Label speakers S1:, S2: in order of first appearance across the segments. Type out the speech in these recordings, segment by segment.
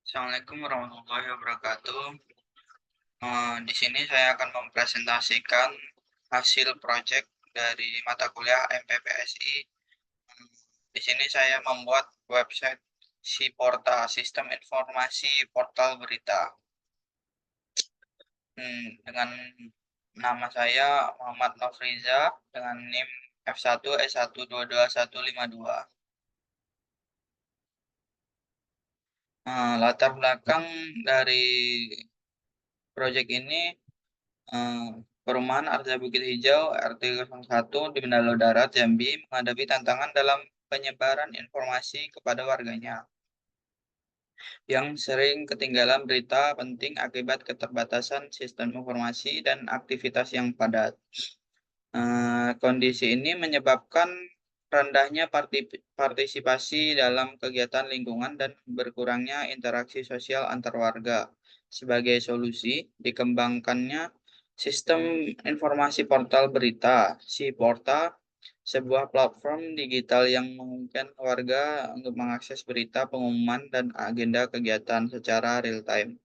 S1: Assalamualaikum warahmatullahi wabarakatuh. Di sini saya akan mempresentasikan hasil proyek dari mata kuliah MPPSI. Di sini saya membuat website Siporta, Sistem Informasi Portal Berita. Dengan nama saya Muhammad Nofriza dengan NIM F1S1225152. Latar belakang dari proyek ini Perumahan Arca Bukit Hijau RT 01 di Bendalo Darat, Jambi menghadapi tantangan dalam penyebaran informasi kepada warganya yang sering ketinggalan berita penting akibat keterbatasan sistem informasi dan aktivitas yang padat. Kondisi ini menyebabkan rendahnya partisipasi dalam kegiatan lingkungan dan berkurangnya interaksi sosial antar warga. Sebagai solusi, dikembangkannya sistem informasi portal berita, Siporta, sebuah platform digital yang memungkinkan warga untuk mengakses berita, pengumuman, dan agenda kegiatan secara real-time.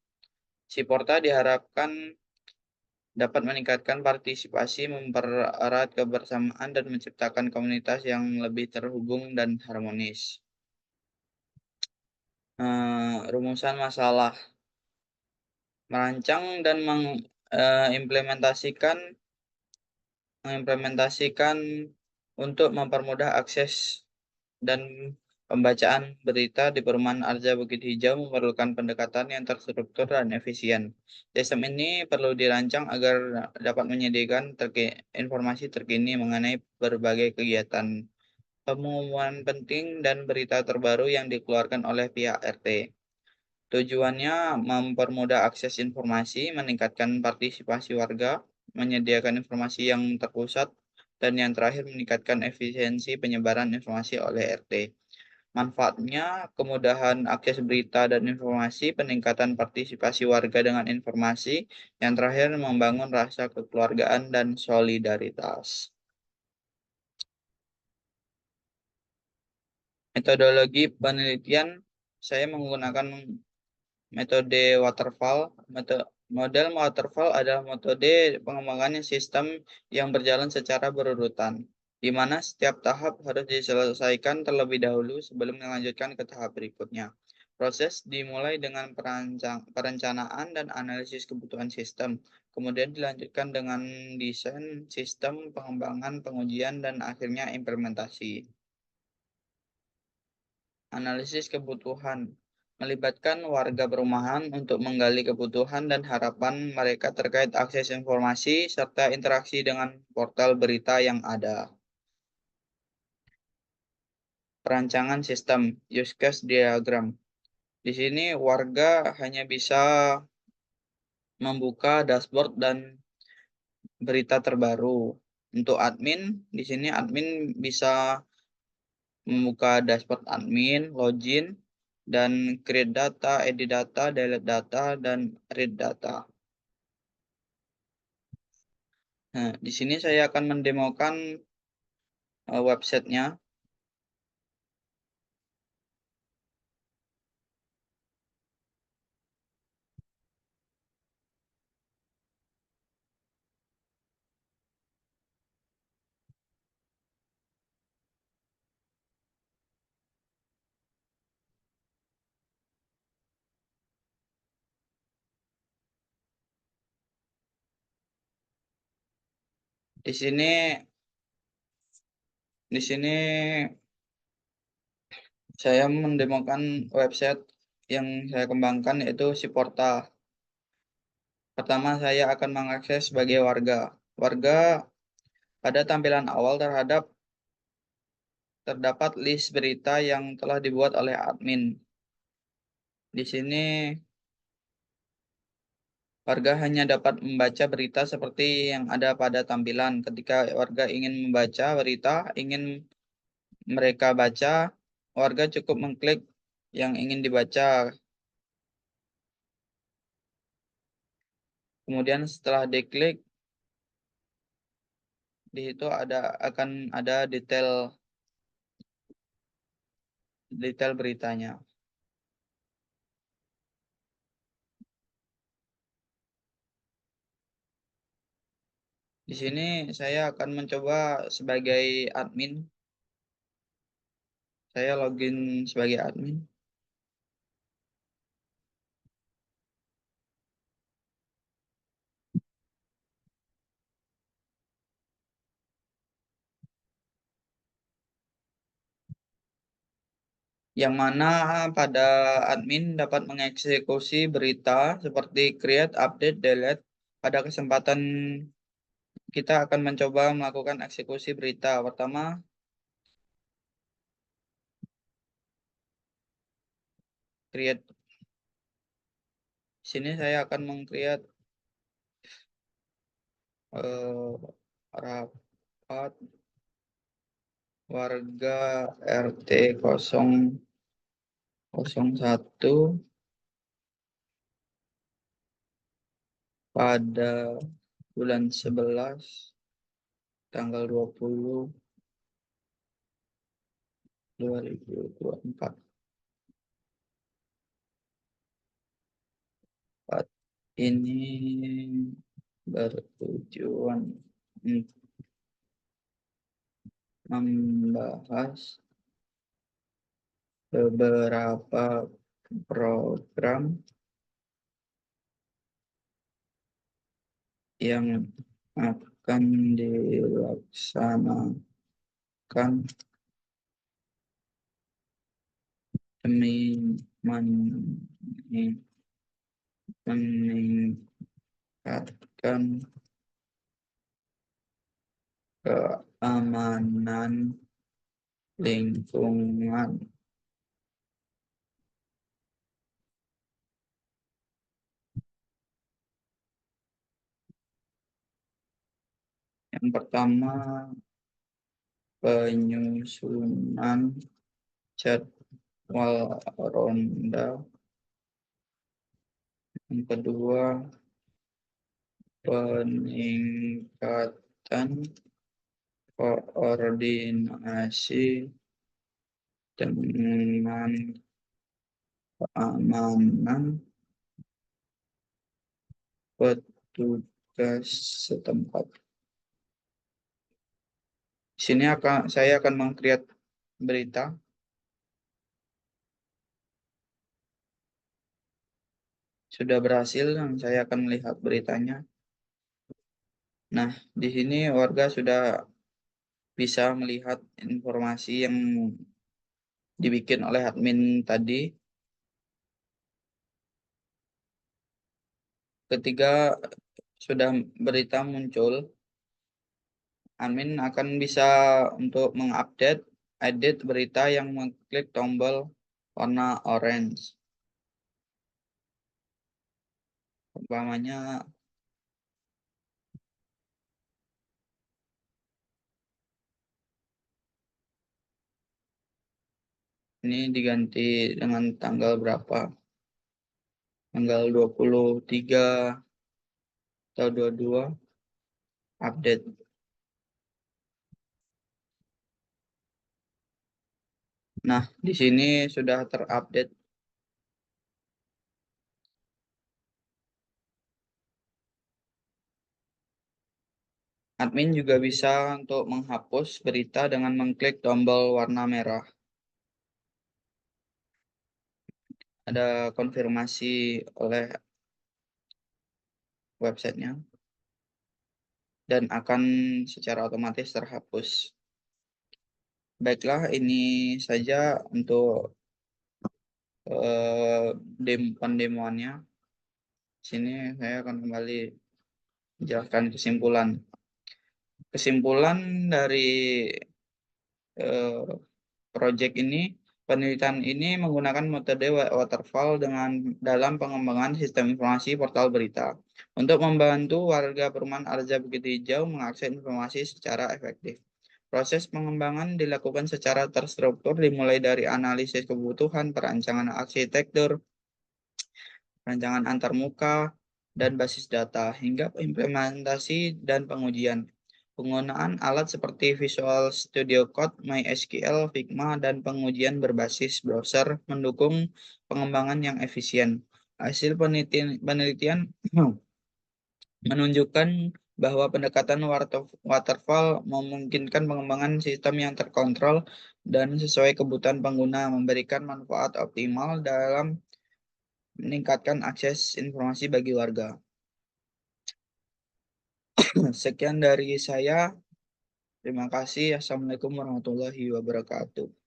S1: Siporta diharapkan dapat meningkatkan partisipasi, mempererat kebersamaan, dan menciptakan komunitas yang lebih terhubung dan harmonis. Rumusan masalah: merancang dan mengimplementasikan untuk mempermudah akses dan pembacaan berita di Perumahan Arca Bukit Hijau memerlukan pendekatan yang terstruktur dan efisien. Sistem ini perlu dirancang agar dapat menyediakan informasi terkini mengenai berbagai kegiatan, pengumuman penting, dan berita terbaru yang dikeluarkan oleh pihak RT. Tujuannya mempermudah akses informasi, meningkatkan partisipasi warga, menyediakan informasi yang terpusat, dan yang terakhir meningkatkan efisiensi penyebaran informasi oleh RT. Manfaatnya, kemudahan akses berita dan informasi, peningkatan partisipasi warga dengan informasi, yang terakhir membangun rasa kekeluargaan dan solidaritas. Metodologi penelitian, saya menggunakan metode waterfall. Model waterfall adalah metode pengembangan sistem yang berjalan secara berurutan, di mana setiap tahap harus diselesaikan terlebih dahulu sebelum melanjutkan ke tahap berikutnya. Proses dimulai dengan perencanaan dan analisis kebutuhan sistem, kemudian dilanjutkan dengan desain sistem, pengembangan, pengujian, dan akhirnya implementasi. Analisis kebutuhan melibatkan warga perumahan untuk menggali kebutuhan dan harapan mereka terkait akses informasi serta interaksi dengan portal berita yang ada. Perancangan sistem use case diagram. Di sini warga hanya bisa membuka dashboard dan berita terbaru. Untuk admin, di sini admin bisa membuka dashboard admin, login, dan create data, edit data, delete data, dan read data. Nah, di sini saya akan mendemokan websitenya. Di sini, di sini saya mendemokan website yang saya kembangkan yaitu Siporta. Pertama, saya akan mengakses sebagai warga. Warga pada tampilan awal terdapat list berita yang telah dibuat oleh admin. Di sini warga hanya dapat membaca berita seperti yang ada pada tampilan. Ketika warga ingin membaca berita, ingin mereka baca, warga cukup mengklik yang ingin dibaca. Kemudian setelah diklik, di situ akan ada detail beritanya. Di sini saya akan mencoba sebagai admin. Saya login sebagai admin. Yang mana pada admin dapat mengeksekusi berita seperti create, update, delete. Pada kesempatan kita akan mencoba melakukan eksekusi berita. Pertama, create. Di sini saya akan meng-create rapat warga RT 001 pada bulan 11 tanggal 20/2024. Ini bertujuan untuk membahas beberapa program yang akan dilaksanakan demi meningkatkan keamanan lingkungan. Yang pertama, penyusunan jadwal ronda. Yang kedua, peningkatan koordinasi dengan keamanan petugas setempat. Di sini saya akan meng-create berita. Sudah berhasil dan saya akan melihat beritanya. Nah, di sini warga sudah bisa melihat informasi yang dibikin oleh admin tadi. Ketika sudah berita muncul, admin akan bisa untuk mengupdate, edit berita yang mengklik tombol warna orange. Umpamanya ini diganti dengan tanggal berapa? Tanggal 23 atau 22 update. Nah, di sini sudah terupdate. Admin juga bisa untuk menghapus berita dengan mengklik tombol warna merah. Ada konfirmasi oleh websitenya dan akan secara otomatis terhapus. Baiklah, ini saja untuk pendemoannya. Sini saya akan kembali menjelaskan kesimpulan. Kesimpulan dari eh, proyek ini, penelitian ini menggunakan metode waterfall dalam pengembangan sistem informasi portal berita untuk membantu warga perumahan Arja Bukit Hijau mengakses informasi secara efektif. Proses pengembangan dilakukan secara terstruktur dimulai dari analisis kebutuhan, perancangan arsitektur, rancangan antarmuka, dan basis data, hingga implementasi dan pengujian. Penggunaan alat seperti Visual Studio Code, MySQL, Figma, dan pengujian berbasis browser mendukung pengembangan yang efisien. Hasil penelitian menunjukkan bahwa pendekatan waterfall memungkinkan pengembangan sistem yang terkontrol dan sesuai kebutuhan pengguna, memberikan manfaat optimal dalam meningkatkan akses informasi bagi warga. Sekian dari saya. Terima kasih. Assalamualaikum warahmatullahi wabarakatuh.